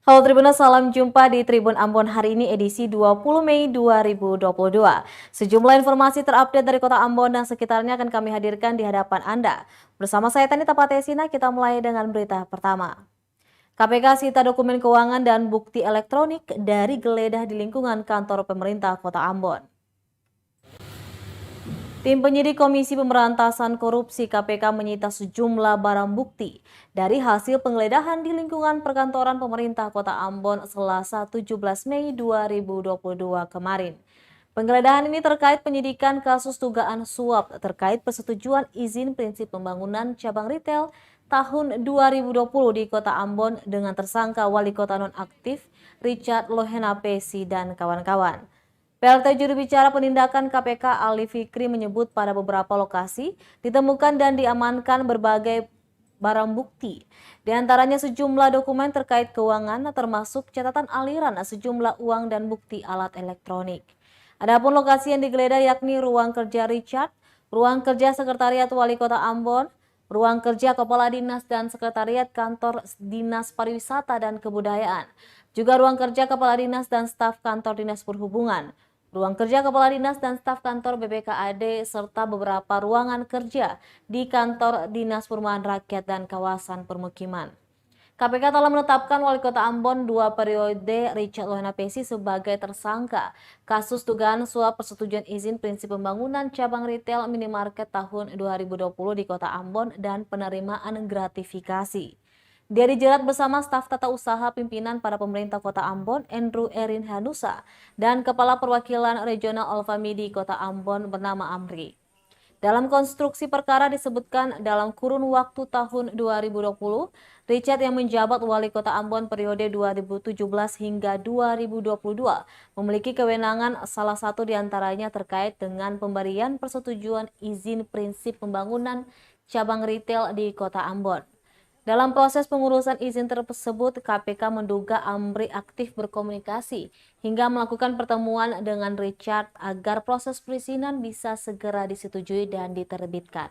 Halo Tribuners, salam jumpa di Tribun Ambon hari ini edisi 20 Mei 2022. Sejumlah informasi terupdate dari Kota Ambon dan sekitarnya akan kami hadirkan di hadapan Anda. Bersama saya Tani Tapatesina, kita mulai dengan berita pertama. KPK sita dokumen keuangan dan bukti elektronik dari geledah di lingkungan kantor pemerintah Kota Ambon. Tim penyidik Komisi Pemberantasan Korupsi KPK menyita sejumlah barang bukti dari hasil penggeledahan di lingkungan perkantoran pemerintah Kota Ambon Selasa 17 Mei 2022 kemarin. Penggeledahan ini terkait penyidikan kasus dugaan suap terkait persetujuan izin prinsip pembangunan cabang retail tahun 2020 di Kota Ambon dengan tersangka wali kota nonaktif Richard Lohenapesi dan kawan-kawan. PLT juru bicara penindakan KPK Ali Fikri menyebut pada beberapa lokasi ditemukan dan diamankan berbagai barang bukti. Di antaranya sejumlah dokumen terkait keuangan termasuk catatan aliran sejumlah uang dan bukti alat elektronik. Adapun lokasi yang digeledah yakni ruang kerja Richard, ruang kerja Sekretariat Wali Kota Ambon, ruang kerja Kepala Dinas dan Sekretariat Kantor Dinas Pariwisata dan Kebudayaan, juga ruang kerja Kepala Dinas dan staf Kantor Dinas Perhubungan, ruang kerja Kepala Dinas dan staf kantor BPKAD, serta beberapa ruangan kerja di kantor Dinas Perumahan Rakyat dan kawasan permukiman. KPK telah menetapkan Wali Kota Ambon 2 periode Richard Lohenapesi sebagai tersangka kasus dugaan suap persetujuan izin prinsip pembangunan cabang retail minimarket tahun 2020 di Kota Ambon dan penerimaan gratifikasi. Dia dijerat bersama staf tata usaha pimpinan para pemerintah Kota Ambon, Andrew Erin Hanusa, dan Kepala Perwakilan Regional Alfamidi Kota Ambon bernama Amri. Dalam konstruksi perkara disebutkan dalam kurun waktu tahun 2020, Richard yang menjabat Wali Kota Ambon periode 2017 hingga 2022 memiliki kewenangan salah satu diantaranya terkait dengan pemberian persetujuan izin prinsip pembangunan cabang retail di Kota Ambon. Dalam proses pengurusan izin tersebut, KPK menduga Amri aktif berkomunikasi hingga melakukan pertemuan dengan Richard agar proses perizinan bisa segera disetujui dan diterbitkan.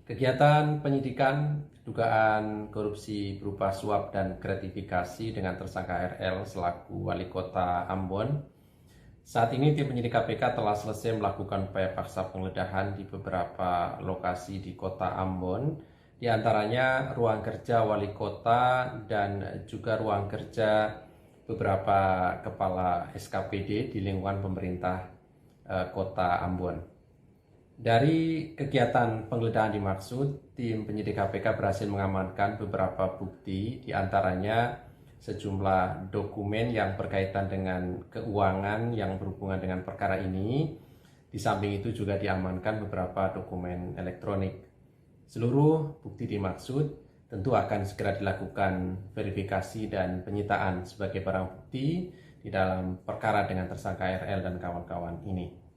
Kegiatan penyidikan dugaan korupsi berupa suap dan gratifikasi dengan tersangka RL selaku Wali Kota Ambon. Saat ini tim penyidik KPK telah selesai melakukan upaya paksa penggeledahan di beberapa lokasi di Kota Ambon, di antaranya ruang kerja Wali Kota dan juga ruang kerja beberapa kepala SKPD di lingkungan pemerintah Kota Ambon. Dari kegiatan penggeledahan dimaksud, tim penyidik KPK berhasil mengamankan beberapa bukti, di antaranya sejumlah dokumen yang berkaitan dengan keuangan yang berhubungan dengan perkara ini. Di samping itu juga diamankan beberapa dokumen elektronik. Seluruh bukti dimaksud tentu akan segera dilakukan verifikasi dan penyitaan sebagai barang bukti di dalam perkara dengan tersangka RL dan kawan-kawan ini.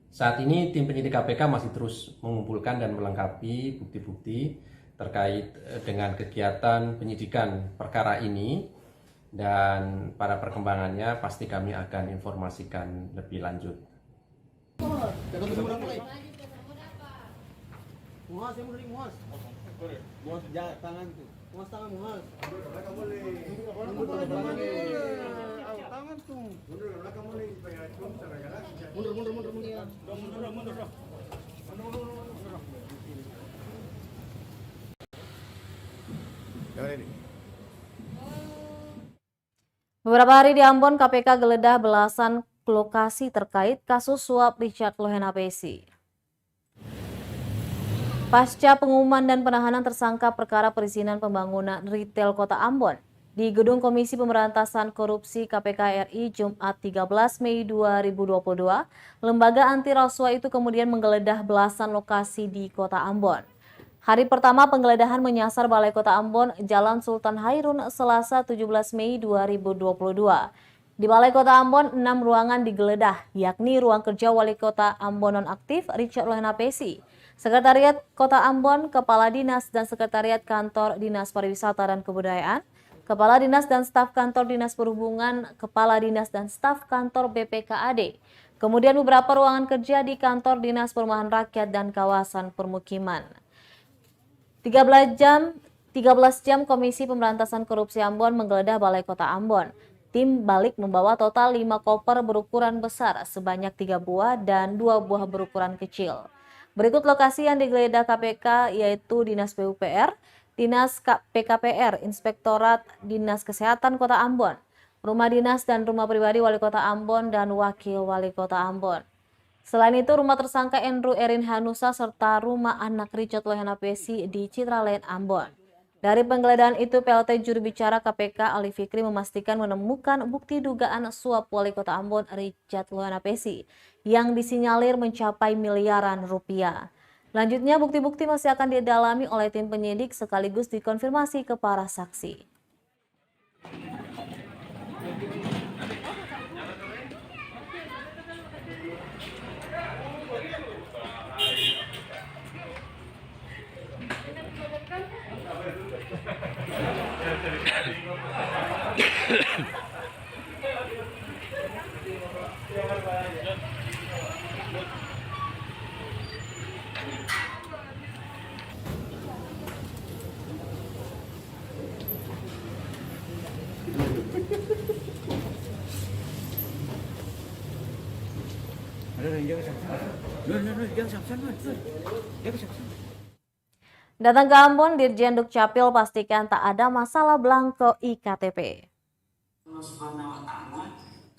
Saat ini tim penyidik KPK masih terus mengumpulkan dan melengkapi bukti-bukti terkait dengan kegiatan penyidikan perkara ini, dan pada perkembangannya pasti kami akan informasikan lebih lanjut. Beberapa hari di Ambon, KPK geledah belasan lokasi terkait kasus suap Richard Lohenapesi. Pasca pengumuman dan penahanan tersangka perkara perizinan pembangunan retail Kota Ambon di Gedung Komisi Pemberantasan Korupsi KPK RI Jumat 13 Mei 2022, lembaga anti rasuah itu kemudian menggeledah belasan lokasi di Kota Ambon. Hari pertama penggeledahan menyasar Balai Kota Ambon, Jalan Sultan Hairun, Selasa 17 Mei 2022. Di Balai Kota Ambon, 6 ruangan digeledah, yakni ruang kerja Wali Kota Ambon nonaktif Richard Lohenapesi, Sekretariat Kota Ambon, Kepala Dinas dan Sekretariat Kantor Dinas Pariwisata dan Kebudayaan, Kepala Dinas dan Staf Kantor Dinas Perhubungan, Kepala Dinas dan Staf Kantor BPKAD, kemudian beberapa ruangan kerja di Kantor Dinas Perumahan Rakyat dan Kawasan Permukiman. 13 jam Komisi Pemberantasan Korupsi Ambon menggeledah Balai Kota Ambon. Tim balik membawa total 5 koper berukuran besar sebanyak 3 buah dan 2 buah berukuran kecil. Berikut lokasi yang digeledah KPK yaitu Dinas PUPR, Dinas PKPR, Inspektorat Dinas Kesehatan Kota Ambon, Rumah Dinas dan Rumah Pribadi Wali Kota Ambon dan Wakil Wali Kota Ambon. Selain itu, rumah tersangka Andrew Erin Hanusa serta rumah anak Richard Lohana Pesi di Citralane, Ambon. Dari penggeledahan itu, PLT juru bicara KPK Ali Fikri memastikan menemukan bukti dugaan suap Wali Kota Ambon Richard Lohana Pesi yang disinyalir mencapai miliaran rupiah. Selanjutnya, bukti-bukti masih akan didalami oleh tim penyidik sekaligus dikonfirmasi ke para saksi. Datang ke Ambon, Dirjen Dukcapil pastikan tak ada masalah belangko IKTP.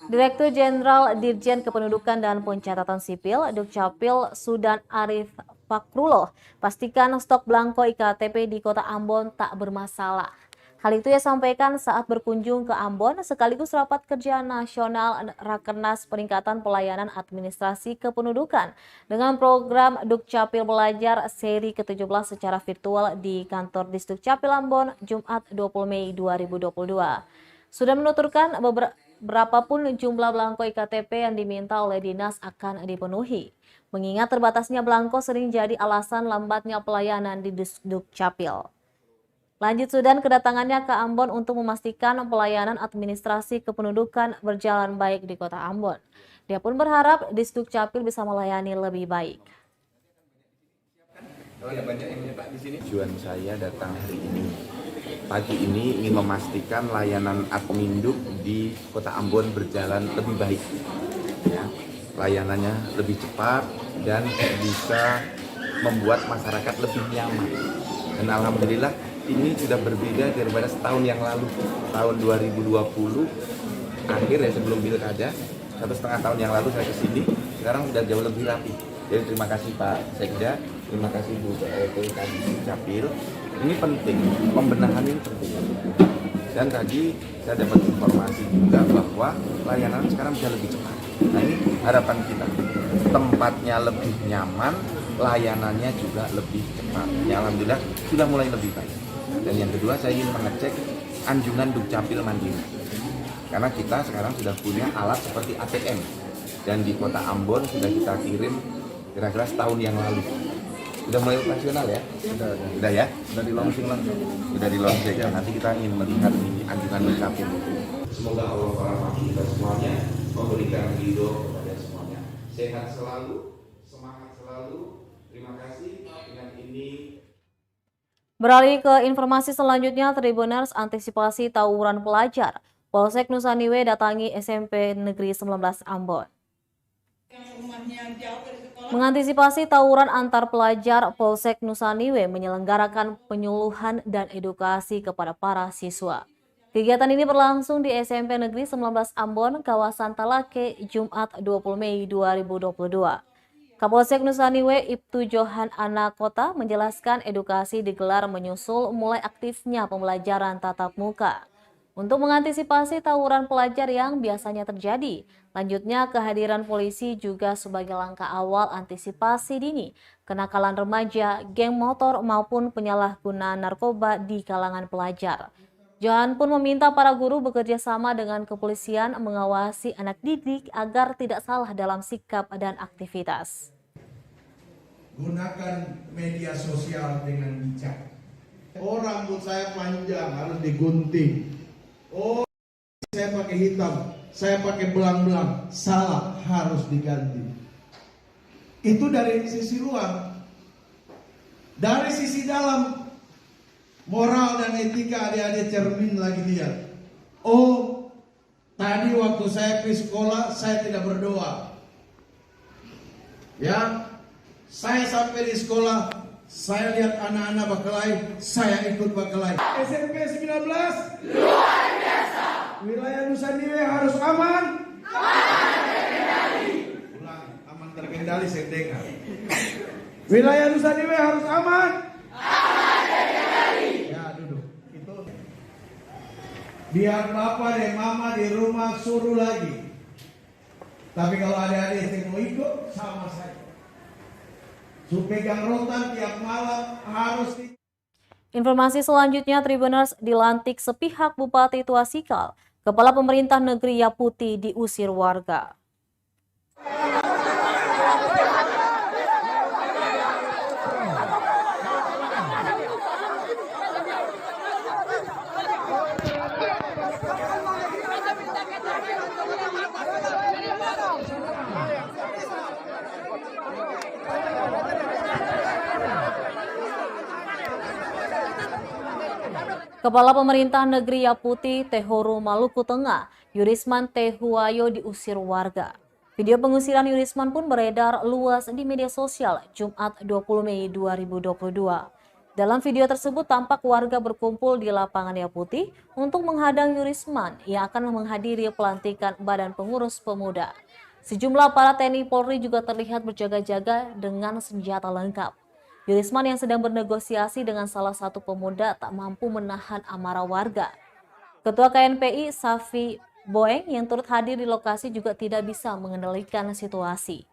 Direktur Jenderal Dirjen Kependudukan dan Pencatatan Sipil Dukcapil Sudan Arif Fakrullah pastikan stok belangko IKTP di Kota Ambon tak bermasalah. Hal itu ia sampaikan saat berkunjung ke Ambon sekaligus rapat kerja nasional Rakernas Peningkatan Pelayanan Administrasi Kependudukan dengan program Dukcapil Belajar seri ke-17 secara virtual di kantor Disdukcapil Ambon Jumat 20 Mei 2022. Sudah menuturkan berapapun jumlah belangko IKTP yang diminta oleh dinas akan dipenuhi. Mengingat terbatasnya belangko sering jadi alasan lambatnya pelayanan di Disdukcapil. Lanjut Sudan kedatangannya ke Ambon untuk memastikan pelayanan administrasi kependudukan berjalan baik di Kota Ambon. Dia pun berharap Disdukcapil bisa melayani lebih baik. Tujuan saya datang hari ini, pagi ini ingin memastikan layanan Adminduk di Kota Ambon berjalan lebih baik. Ya, layanannya lebih cepat dan bisa membuat masyarakat lebih nyaman. Dan alhamdulillah ini sudah berbeda daripada setahun yang lalu, tahun 2020 akhir ya sebelum pilkada, 1,5 tahun yang lalu saya kesini, sekarang sudah jauh lebih rapi. Jadi terima kasih Pak Sekda, terima kasih Bu Dukcapil. Ini penting, pembenahan ini penting. Dan tadi saya dapat informasi juga bahwa layanan sekarang bisa lebih cepat. Nah ini harapan kita, tempatnya lebih nyaman, layanannya juga lebih cepat. Ya alhamdulillah sudah mulai lebih baik. Dan yang kedua saya ingin mengecek anjungan Dukcapil Mandiri. Karena kita sekarang sudah punya alat seperti ATM. Dan di Kota Ambon sudah kita kirim kira-kira setahun yang lalu. Sudah mulai operasional ya? Sudah ya? Sudah di launching langsung? Sudah di launching ya. Nanti kita ingin melihat ini anjungan Dukcapil. Semoga Allah merahmati kita semuanya, memberikan ridho kepada semuanya. Sehat selalu, semangat selalu. Terima kasih. Dengan ini Beralih ke informasi selanjutnya, Tribuners antisipasi tawuran pelajar. Polsek Nusa Niwe datangi SMP Negeri 19 Ambon. Mengantisipasi tawuran antar pelajar, Polsek Nusa Niwe menyelenggarakan penyuluhan dan edukasi kepada para siswa. Kegiatan ini berlangsung di SMP Negeri 19 Ambon, kawasan Talake, Jumat 20 Mei 2022. Kapolsek Nusa Niwe Ibtu Johan Anakota menjelaskan edukasi digelar menyusul mulai aktifnya pembelajaran tatap muka. Untuk mengantisipasi tawuran pelajar yang biasanya terjadi, lanjutnya kehadiran polisi juga sebagai langkah awal antisipasi dini, kenakalan remaja, geng motor maupun penyalahgunaan narkoba di kalangan pelajar. Johan pun meminta para guru bekerja sama dengan kepolisian mengawasi anak didik agar tidak salah dalam sikap dan aktivitas. Gunakan media sosial dengan bijak. Oh rambut saya panjang harus digunting. Oh, saya pakai hitam, saya pakai belang-belang, salah, harus diganti. Itu dari sisi luar. Dari sisi dalam, moral dan etika adik-adik cermin lagi lihat. Oh, tadi waktu saya pergi sekolah, saya tidak berdoa. Ya, saya sampai di sekolah, saya lihat anak-anak berkelahi, saya ikut berkelahi. SMP 19, luar biasa. Wilayah Nusa Diri harus aman. Aman terkendali. Ulang, aman terkendali saya dengar. Wilayah Nusa Diri harus aman. Aman terkendali. Ya duduk. Itu. Biar bapak dan mama di rumah suruh lagi. Tapi kalau adik-adik yang mau ikut, sama saya. Pegang rotan tiap malam harus Informasi selanjutnya, Tribuners, dilantik sepihak Bupati Tuasikal, Kepala Pemerintah Negeri Yaputi diusir warga. Kepala Pemerintah Negeri Yaputi Tehoru Maluku Tengah, Yurisman Tehuwayo diusir warga. Video pengusiran Yurisman pun beredar luas di media sosial Jumat 20 Mei 2022. Dalam video tersebut tampak warga berkumpul di lapangan Yaputi untuk menghadang Yurisman yang akan menghadiri pelantikan Badan Pengurus Pemuda. Sejumlah aparat TNI Polri juga terlihat berjaga-jaga dengan senjata lengkap. Yurisman yang sedang bernegosiasi dengan salah satu pemuda tak mampu menahan amarah warga. Ketua KNPI Safi Boeng yang turut hadir di lokasi juga tidak bisa mengendalikan situasi.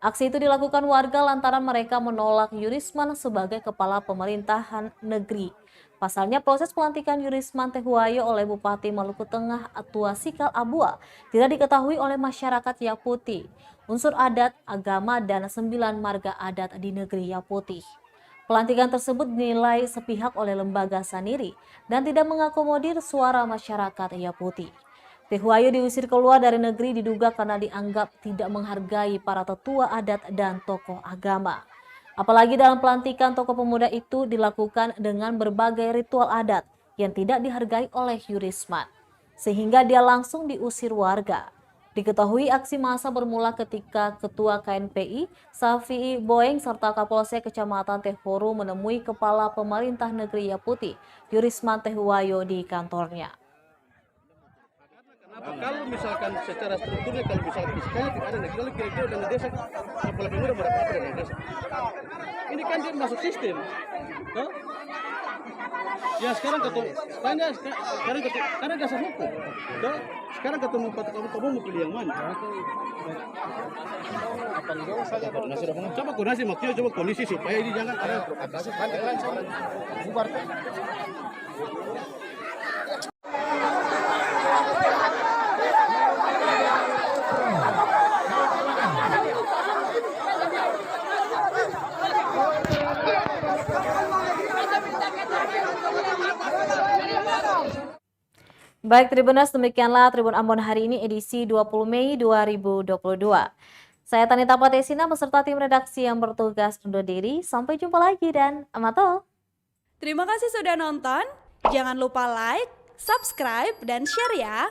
Aksi itu dilakukan warga lantaran mereka menolak Yurisman sebagai kepala pemerintahan negeri. Pasalnya proses pelantikan Yurisman Tehuwayo oleh Bupati Maluku Tengah Tuasikal Abua tidak diketahui oleh masyarakat Yaputi, unsur adat, agama, dan 9 marga adat di negeri Yaputi. Pelantikan tersebut dinilai sepihak oleh lembaga Saniri dan tidak mengakomodir suara masyarakat Yaputi. Tehuwayo diusir keluar dari negeri diduga karena dianggap tidak menghargai para tetua adat dan tokoh agama. Apalagi dalam pelantikan tokoh pemuda itu dilakukan dengan berbagai ritual adat yang tidak dihargai oleh Yurisman, sehingga dia langsung diusir warga. Diketahui aksi massa bermula ketika Ketua KNPI Safi Boeng serta Kapolsek Kecamatan Tehoru menemui Kepala Pemerintah Negeri Yaputi, Yurisman Tehuwayo di kantornya. Kalau misalkan secara strukturnya, kalau misalkan fiskalnya tidak ada negara, kira-kira dana desa, kepala pemuda berapa dana desa? Ini kan dia masuk sistem, toh? Ya sekarang tanya sekarang karena dasar hukum, toh? Sekarang ketemu kamu mau pilih yang mana? Coba koordinasi, maksudnya coba kondisi supaya ini jangan ada provokasi. Bubar. Baik Tribuners, demikianlah Tribun Ambon hari ini edisi 20 Mei 2022. Saya Tanita Patesina beserta tim redaksi yang bertugas undur diri. Sampai jumpa lagi dan amato. Terima kasih sudah nonton. Jangan lupa like, subscribe, dan share ya.